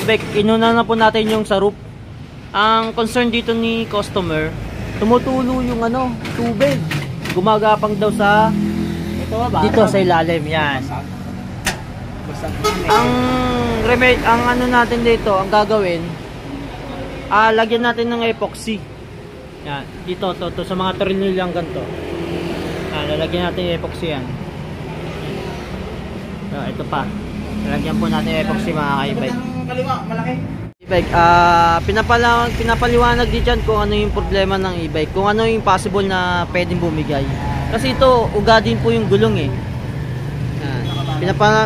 e-bike, inuna na po natin yung sa roof. Ang concern dito ni customer, tumutulo yung tubig. Gumagapang daw sa dito sa ilalim, yan. Ang natin dito, ang gagawin, lagyan natin ng epoxy. Yan, dito to sa mga tornilyo ganito. Lalagyan natin yung epoxy yan. Ito pa. Lalagyan po natin yung epoxy mga ka-e-bike. Kaliwa, malaki. E-bike, pinapaliwanag din dyan kung ano yung problema ng e-bike. Kung ano yung possible na pwedeng bumigay. Kasi ito, uga din po yung gulong eh.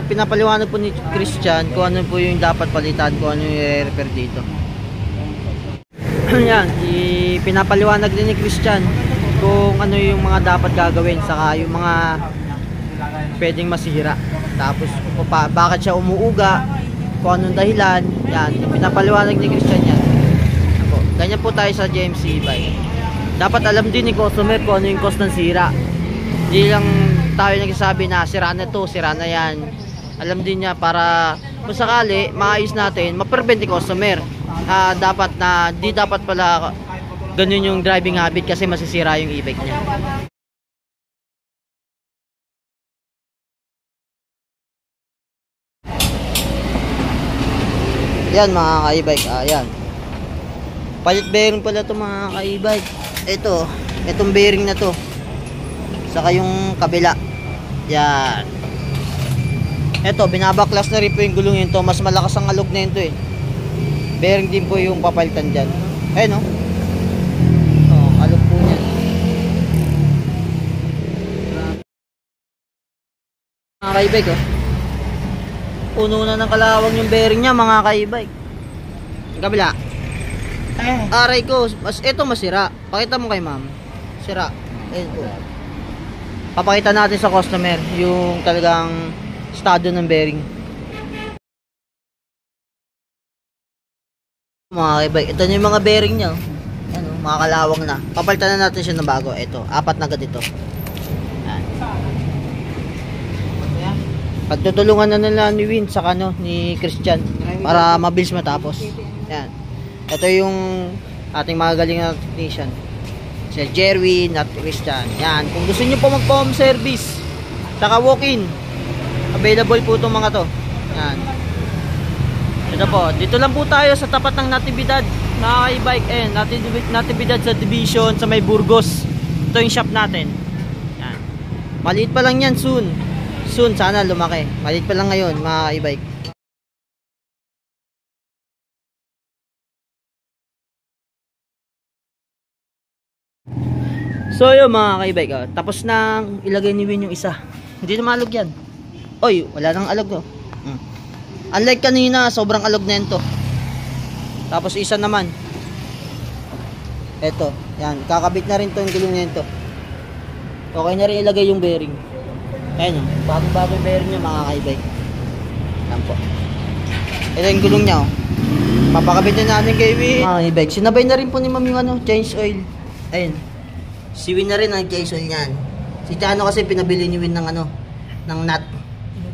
Pinapaliwanag po ni Christian kung ano po yung dapat palitan, kung ano yung i-repair dito. Yan, pinapaliwanag din ni Christian kung ano yung mga dapat gagawin, saka yung mga pwedeng masira. Tapos bakit siya umuuga, kung anong dahilan. Yan, pinapaliwanag ni Christian yan. Ganyan po tayo sa JMC bike. Dapat alam din ni customer kung ano yung cause ng sira. Hindi lang tayo nagsasabi na sira na to, sira na yan. Alam din niya para kung sakali maayos natin, ma-prevent ni customer. Di dapat pala ganun yung driving habit kasi masisira yung e-bike niya. Yan mga ka-e-bike, yan. Palit bearing pala to mga ka-e-bike. Itong bearing na to. Saka yung kabila. Yan. Binabaklas na rin po yung gulong yun to. Mas malakas ang alog na yun to eh. Bearing din po yung papalitan dyan. Ayun o. Alog po yan. Mga ka-e-bike puno na ng kalawang yung bearing niya mga ka-e-bike. Yung kabila. Aray ko. Ito masira. Pakita mo kay ma'am. Sira. Ayun po. Papakita natin sa customer yung talagang estado ng bearing. Mga ka-e-bike, ito na yung mga bearing niya. Mga kalawang na. Papalitan na natin siya ng bago. Ito, 4 na agad ito. Yan. Pagtutulungan na nila ni Win saka ni Christian para mabilis matapos. Yan. Ito yung ating mga galing na technician. Si Jerwin at Christian. Yan. Kung gusto niyo po mag-home service saka walk-in, available po itong mga to. Yan. Ito po. Dito lang po tayo sa tapat ng Natividad na e-bike. Natividad sa Division sa may Burgos. Ito yung shop natin. Yan. Maliit pa lang yan soon. Soon sana lumaki. Maliit pa lang ngayon mga e-bike. So yun mga ka-e-bike, tapos na ilagay ni Win yung isa. Hindi na malog yan. Oy, wala nang alog Unlike kanina, sobrang alog na yan to. Tapos isa naman. Eto, yan, kakabit na rin to yung gulong na yan to. Okay na rin ilagay yung bearing. Ayan bagong bearing niya mga ka-e-bike. Yan po. Ito yung gulong niya Papakabit na natin kay Win. Mga ka-e-bike, sinabay na rin po ni ma'am yung change oil. Ayun. Si Win na rin ang change oil niyan. Si Chano kasi pinabili ni Win ng ng nut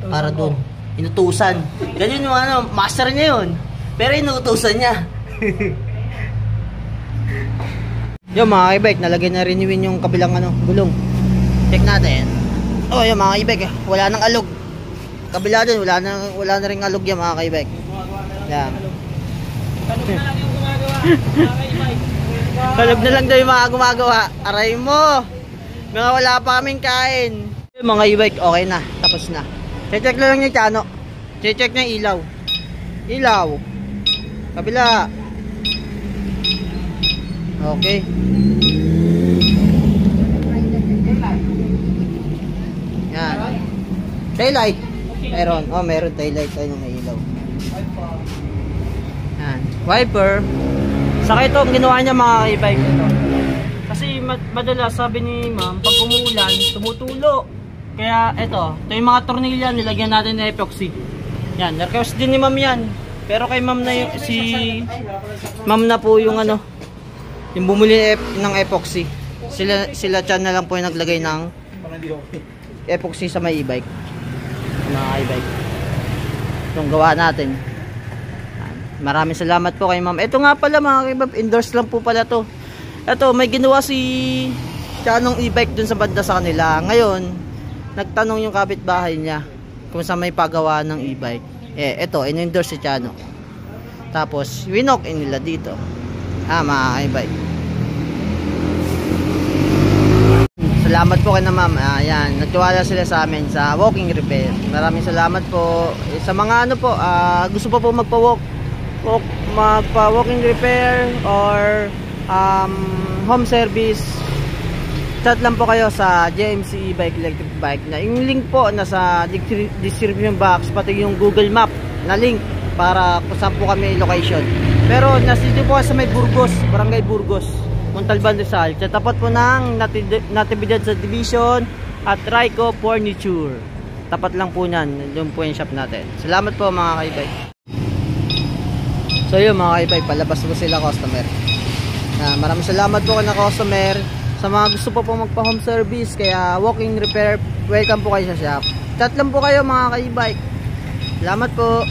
para doon. Inutusan. Ganyan yung master niya yun. Pero inutusan niya. Yung mga ka-e-bike, nalagay na rin ni Win yung kabilang gulong. Check natin. Yung mga ka-e-bike, wala nang alog. Kabila din, wala na ring alog yan mga ka-e-bike. Yan. Kalog na lang yung gumagawa. Mga ka-e-bike. Kalog na lang daw yung mga gumagawa. Aray mo. Mga wala pa kaming kain. Yung mga e-bike, okay na. Tapos na. Check na lang niya Chano. Check niya ilaw. Ilaw. Kabila. Okay. Yan. Taillight. Meron. Meron taillight. Ayun may ilaw. Yan. Wiper. Saka ito, ang ginawa niya mga ka-e-bike ito. Kasi madalas sabi ni ma'am, pag umuulan, tumutulo. Kaya ito yung mga tornilya, nilagyan natin ng epoxy. Yan, request din ni ma'am yan. Pero kay ma'am na ma'am na po yung yung bumili ng epoxy. Sila Chan na lang po yung naglagay ng epoxy sa may e-bike. Mga e-bike. Itong gawa natin. Maraming salamat po kay ma'am. Ito nga pala mga kaibab, endorse lang po pala to. Ito, may ginawa si Tianong e-bike dun sa banda sa kanila. Ngayon, nagtanong yung kapitbahay niya kung saan may pagawa ng e-bike. Ito, in-endorse si Tiano. Tapos, winok in nila dito. Mga kaibike. Salamat po kay na ma'am. Ayan, nagtiwala sila sa amin sa walking repair. Maraming salamat po. Sa mga ano po, gusto pa po magpa-walking repair or home service, chat lang po kayo sa JMC e-bike electric bike na yung link po nasa description box, pati yung Google Map na link para kung saan po kami location. Pero nasito po sa may Burgos, Barangay Burgos, Montalban, Rizal, sa tapat po ng Natividad Subdivision at Raico Furniture. Tapat lang po niyan, doon po yung shop natin. Salamat po mga kaibike. So yun mga kaibike, palabas po sila customer. Maraming salamat po kay na customer. Sa mga gusto po magpa home service, kaya walking repair, welcome po kayo sa shop. Chat lang po kayo mga kaibike. Salamat po.